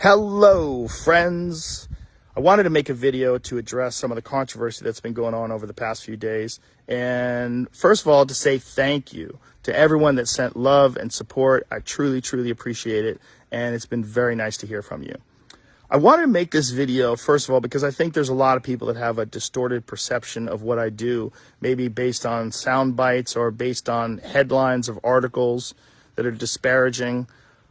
Hello, friends. I wanted to make a video to address some of the controversy that's been going on over the past few days. And first of all, to say thank you to everyone that sent love and support. I truly, truly appreciate it. And it's been very nice to hear from you. I wanted to make this video, first of all, because I think there's a lot of people that have a distorted perception of what I do, maybe based on sound bites or based on headlines of articles that are disparaging.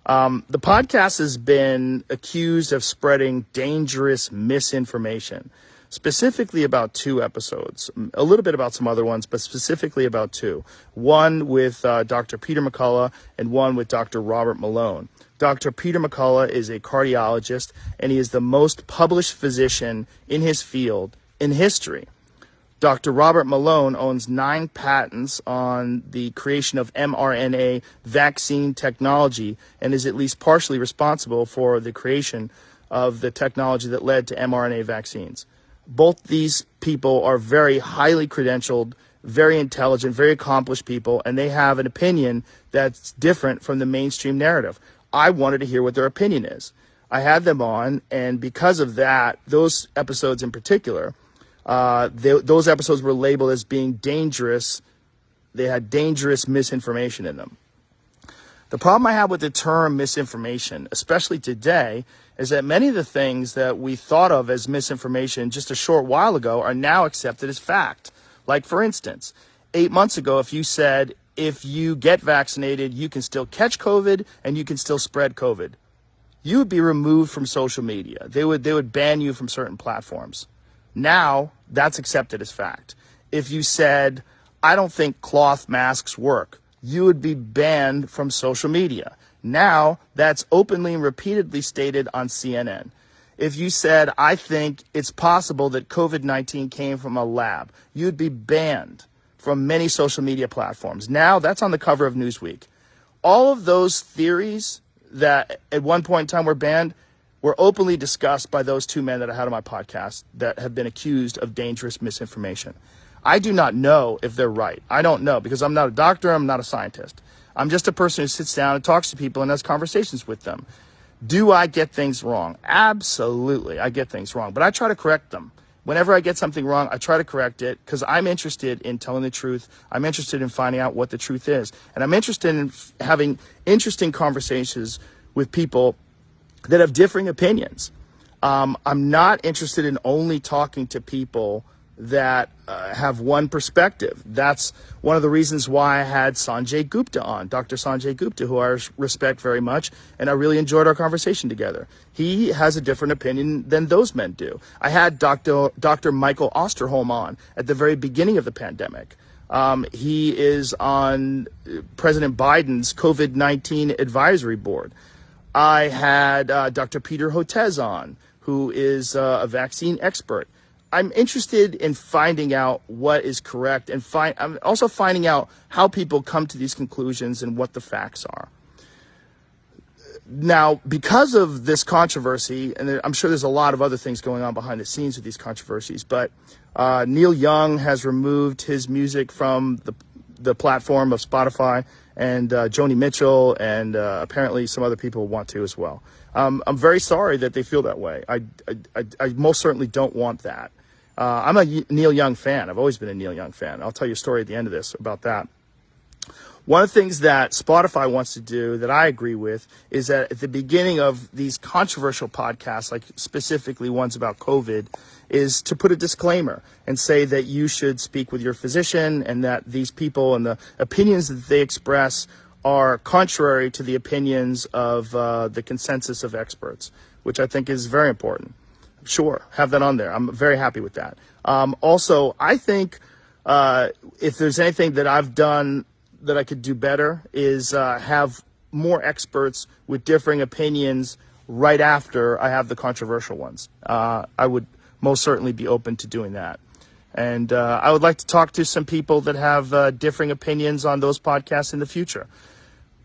The podcast has been accused of spreading dangerous misinformation, specifically about two episodes, a little bit about some other ones, but specifically about two. One with Dr. Peter McCullough and one with Dr. Robert Malone. Dr. Peter McCullough is a cardiologist, and he is the most published physician in his field in history. Dr. Robert Malone owns 9 patents on the creation of mRNA vaccine technology and is at least partially responsible for the creation of the technology that led to mRNA vaccines. Both these people are very highly credentialed, very intelligent, very accomplished people, and they have an opinion that's different from the mainstream narrative. I wanted to hear what their opinion is. I had them on, and because of that, those episodes in particular, those episodes were labeled as being dangerous. They had dangerous misinformation in them. The problem I have with the term misinformation, especially today, is that many of the things that we thought of as misinformation just a short while ago are now accepted as fact. Like, for instance, 8 months ago, if you said, if you get vaccinated, you can still catch COVID and you can still spread COVID, you would be removed from social media. They would ban you from certain platforms. Now, that's accepted as fact. If you said, I don't think cloth masks work, you would be banned from social media. Now, that's openly and repeatedly stated on CNN. If you said, I think it's possible that COVID-19 came from a lab, you'd be banned from many social media platforms. Now, that's on the cover of Newsweek. All of those theories that at one point in time were banned were openly discussed by those two men that I had on my podcast that have been accused of dangerous misinformation. I do not know if they're right. I don't know, because I'm not a doctor, I'm not a scientist. I'm just a person who sits down and talks to people and has conversations with them. Do I get things wrong? Absolutely, I get things wrong, but I try to correct them. Whenever I get something wrong, I try to correct it because I'm interested in telling the truth. I'm interested in finding out what the truth is. And I'm interested in having interesting conversations with people that have differing opinions. I'm not interested in only talking to people that have one perspective. That's one of the reasons why I had Sanjay Gupta on, Dr. Sanjay Gupta, who I respect very much, and I really enjoyed our conversation together. He has a different opinion than those men do. I had Dr. Michael Osterholm on at the very beginning of the pandemic. He is on President Biden's COVID-19 advisory board. I had Dr. Peter Hotez on, who is a vaccine expert. I'm interested in finding out what is correct, and I'm also finding out how people come to these conclusions and what the facts are. Now, because of this controversy, and I'm sure there's a lot of other things going on behind the scenes with these controversies, but Neil Young has removed his music from the platform of Spotify, and Joni Mitchell and apparently some other people want to as well. I'm very sorry that they feel that way. I most certainly don't want that. I'm a Neil Young fan. I've always been a Neil Young fan. I'll tell you a story at the end of this about that. One of the things that Spotify wants to do that I agree with is that at the beginning of these controversial podcasts, like specifically ones about COVID, is to put a disclaimer and say that you should speak with your physician and that these people and the opinions that they express are contrary to the opinions of the consensus of experts, which I think is very important. Sure, have that on there. I'm very happy with that. Also, I think if there's anything that I've done that I could do better is have more experts with differing opinions right after I have the controversial ones. I would most certainly be open to doing that. And I would like to talk to some people that have differing opinions on those podcasts in the future.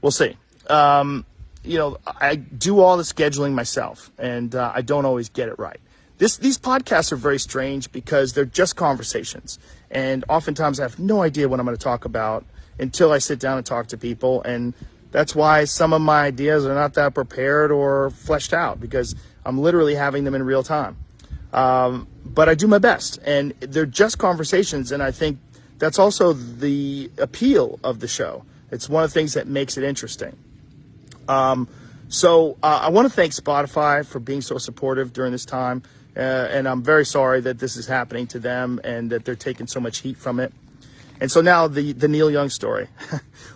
We'll see. I do all the scheduling myself, and I don't always get it right. These podcasts are very strange because they're just conversations. And oftentimes I have no idea what I'm going to talk about until I sit down and talk to people. And That's why some of my ideas are not that prepared or fleshed out, because I'm literally having them in real time. But I do my best, and they're just conversations, and I think that's also the appeal of the show. It's one of the things that makes it interesting. So I want to thank Spotify for being so supportive during this time, and I'm very sorry that this is happening to them and that they're taking so much heat from it. And so now the Neil Young story.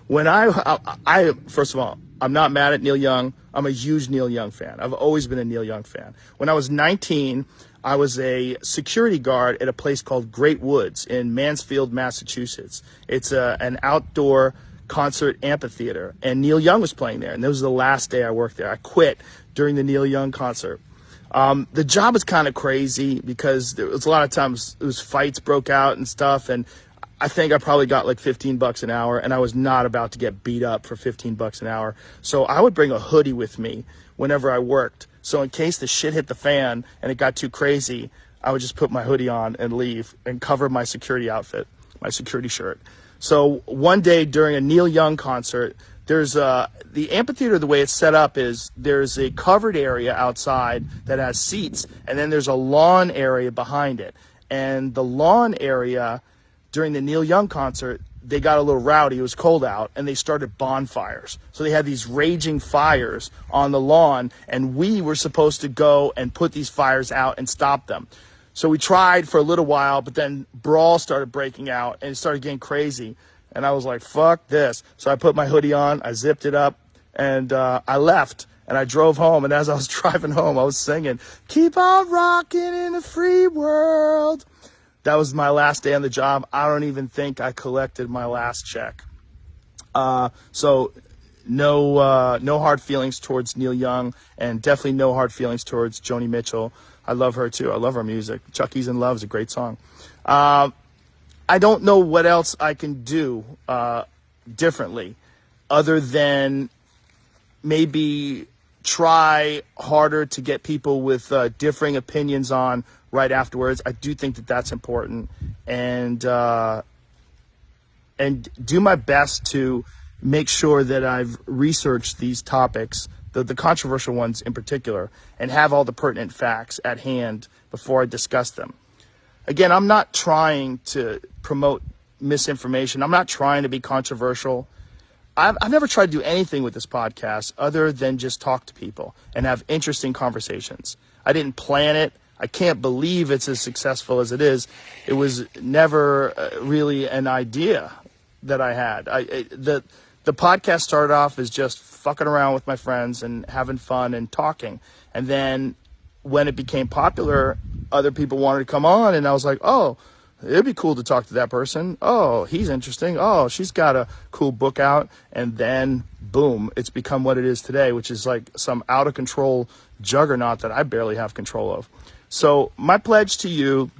When I first of all, I'm not mad at Neil Young. I'm a huge Neil Young fan. I've always been a Neil Young fan. When I was 19, I was a security guard at a place called Great Woods in Mansfield, Massachusetts. It's an outdoor concert amphitheater, and Neil Young was playing there, and this was the last day I worked there. I quit during the Neil Young concert. The job was kind of crazy because there was a lot of times it was fights broke out and stuff, and I think I probably got like $15 an hour, and I was not about to get beat up for $15 an hour. So I would bring a hoodie with me whenever I worked. So in case the shit hit the fan and it got too crazy, I would just put my hoodie on and leave and cover my security outfit, my security shirt. So one day during a Neil Young concert, there's the amphitheater, the way it's set up is there's a covered area outside that has seats, and then there's a lawn area behind it. And the lawn area during the Neil Young concert, they got a little rowdy. It was cold out, and they started bonfires. So they had these raging fires on the lawn, and we were supposed to go and put these fires out and stop them. So we tried for a little while, but then brawls started breaking out, and it started getting crazy. And I was like, fuck this. So I put my hoodie on, I zipped it up, and I left. And I drove home, and as I was driving home, I was singing, "Keep on rocking in the free world." That was my last day on the job. I don't even think I collected my last check. So no hard feelings towards Neil Young, and definitely no hard feelings towards Joni Mitchell. I love her too. I love her music. Chucky's in Love is a great song. I don't know what else I can do differently other than maybe try harder to get people with differing opinions on right afterwards. I do think that that's important, and do my best to make sure that I've researched these topics, the controversial ones in particular, and have all the pertinent facts at hand before I discuss them. Again, I'm not trying to promote misinformation. I'm not trying to be controversial. I've never tried to do anything with this podcast other than just talk to people and have interesting conversations. I didn't plan it. I can't believe it's as successful as it is. It was never really an idea that I had. The podcast started off as just fucking around with my friends and having fun and talking. And then when it became popular, other people wanted to come on, and I was like, oh, it'd be cool to talk to that person. Oh, he's interesting. Oh, she's got a cool book out. And then, boom, it's become what it is today, which is like some out-of-control juggernaut that I barely have control of. So my pledge to you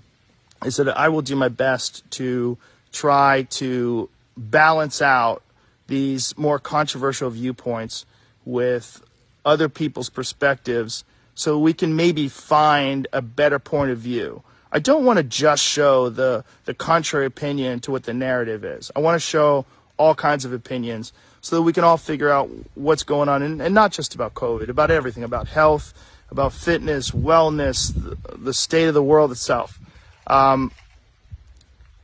is that I will do my best to try to balance out these more controversial viewpoints with other people's perspectives so we can maybe find a better point of view. I don't want to just show the contrary opinion to what the narrative is. I want to show all kinds of opinions so that we can all figure out what's going on, and not just about COVID, about everything, about health, about fitness, wellness, the state of the world itself.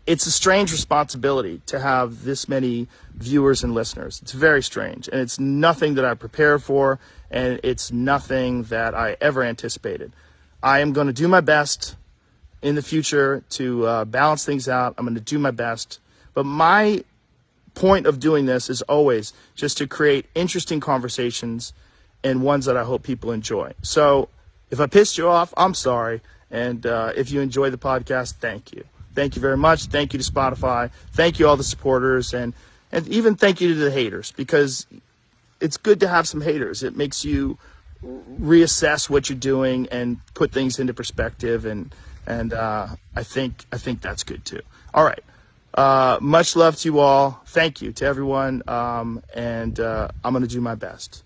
It's a strange responsibility to have this many viewers and listeners. It's very strange, and it's nothing that I prepared for, and it's nothing that I ever anticipated. I am going to do my best in the future to balance things out. I'm going to do my best. But my point of doing this is always just to create interesting conversations and ones that I hope people enjoy. So if I pissed you off, I'm sorry. And if you enjoy the podcast, thank you. Thank you very much. Thank you to Spotify. Thank you all the supporters. And even thank you to the haters, because it's good to have some haters. It makes you reassess what you're doing and put things into perspective. And I think that's good too. All right. Much love to you all. Thank you to everyone. And I'm going to do my best.